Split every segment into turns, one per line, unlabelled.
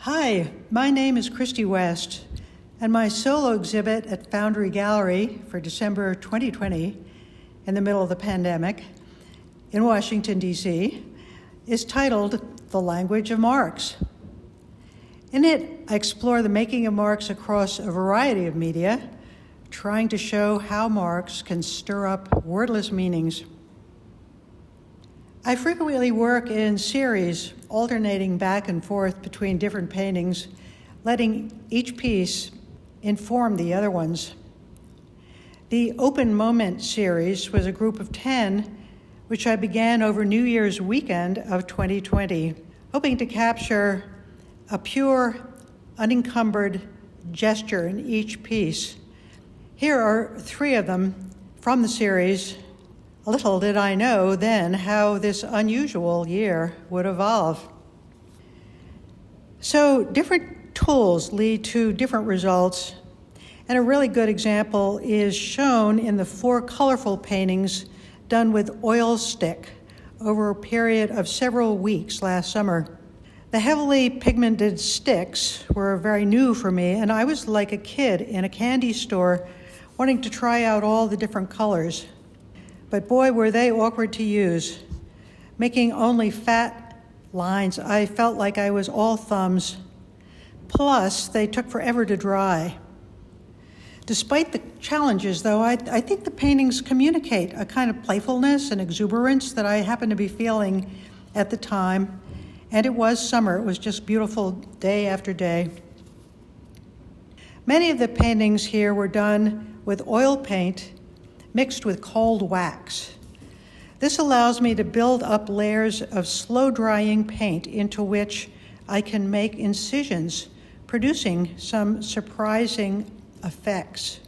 Hi, my name is Cristy West, and my solo exhibit at Foundry Gallery for December 2020, in the middle of the pandemic, in Washington, D.C., is titled The Language of Marks. In it, I explore the making of marks across a variety of media, trying to show how marks can stir up wordless meanings. I frequently work in series, alternating back and forth between different paintings, letting each piece inform the other ones. The Open Moment series was a group of 10, which I began over New Year's weekend of 2020, hoping to capture a pure, unencumbered gesture in each piece. Here are 3 of them from the series. Little did I know then how this unusual year would evolve. So different tools lead to different results, and a really good example is shown in the 4 colorful paintings done with oil stick over a period of several weeks last summer. The heavily pigmented sticks were very new for me, and I was like a kid in a candy store wanting to try out all the different colors. But boy, were they awkward to use. Making only fat lines, I felt like I was all thumbs. Plus, they took forever to dry. Despite the challenges, though, I think the paintings communicate a kind of playfulness and exuberance that I happened to be feeling at the time. And it was summer. It was just beautiful day after day. Many of the paintings here were done with oil paint mixed with cold wax. This allows me to build up layers of slow-drying paint into which I can make incisions, producing some surprising effects.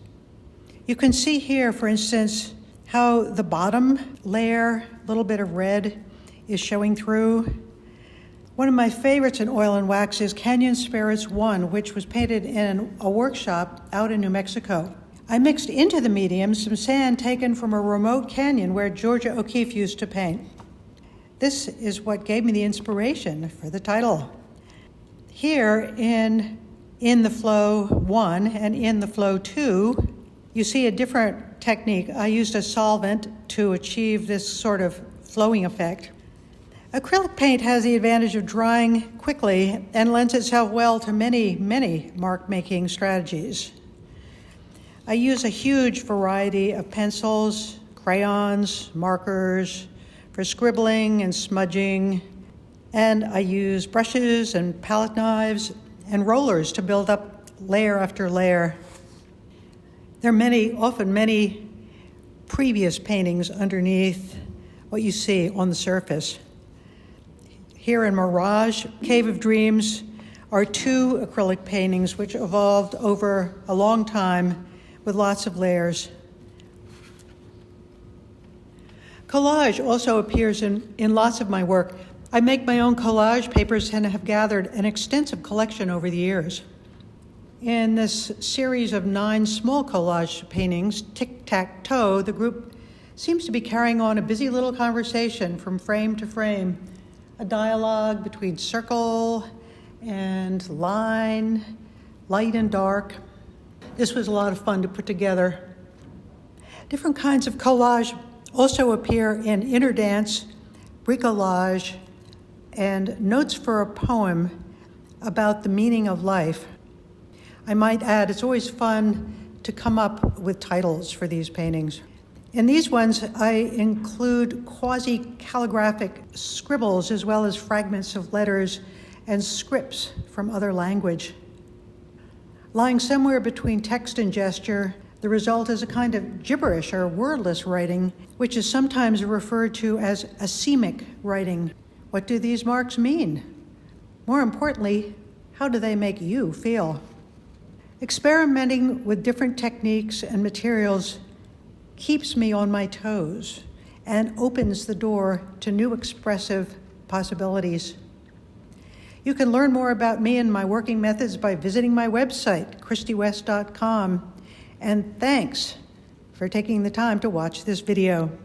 You can see here, for instance, how the bottom layer, a little bit of red, is showing through. One of my favorites in oil and wax is Canyon Spirits 1, which was painted in a workshop out in New Mexico. I mixed into the medium some sand taken from a remote canyon where Georgia O'Keeffe used to paint. This is what gave me the inspiration for the title. Here in the Flow 1 and in the Flow 2, you see a different technique. I used a solvent to achieve this sort of flowing effect. Acrylic paint has the advantage of drying quickly and lends itself well to many, many mark-making strategies. I use a huge variety of pencils, crayons, markers for scribbling and smudging, and I use brushes and palette knives and rollers to build up layer after layer. There are often many previous paintings underneath what you see on the surface. Here in Mirage, Cave of Dreams, are 2 acrylic paintings which evolved over a long time with lots of layers. Collage also appears in lots of my work. I make my own collage papers and have gathered an extensive collection over the years. In this series of 9 small collage paintings, Tic-Tac-Toe, the group seems to be carrying on a busy little conversation from frame to frame, a dialogue between circle and line, light and dark. This was a lot of fun to put together. Different kinds of collage also appear in Inner Dance, Bricolage, and Notes for a Poem about the meaning of life. I might add, it's always fun to come up with titles for these paintings. In these ones, I include quasi-calligraphic scribbles as well as fragments of letters and scripts from other language. Lying somewhere between text and gesture, the result is a kind of gibberish or wordless writing, which is sometimes referred to as asemic writing. What do these marks mean? More importantly, how do they make you feel? Experimenting with different techniques and materials keeps me on my toes and opens the door to new expressive possibilities. You can learn more about me and my working methods by visiting my website, CristyWest.com. And thanks for taking the time to watch this video.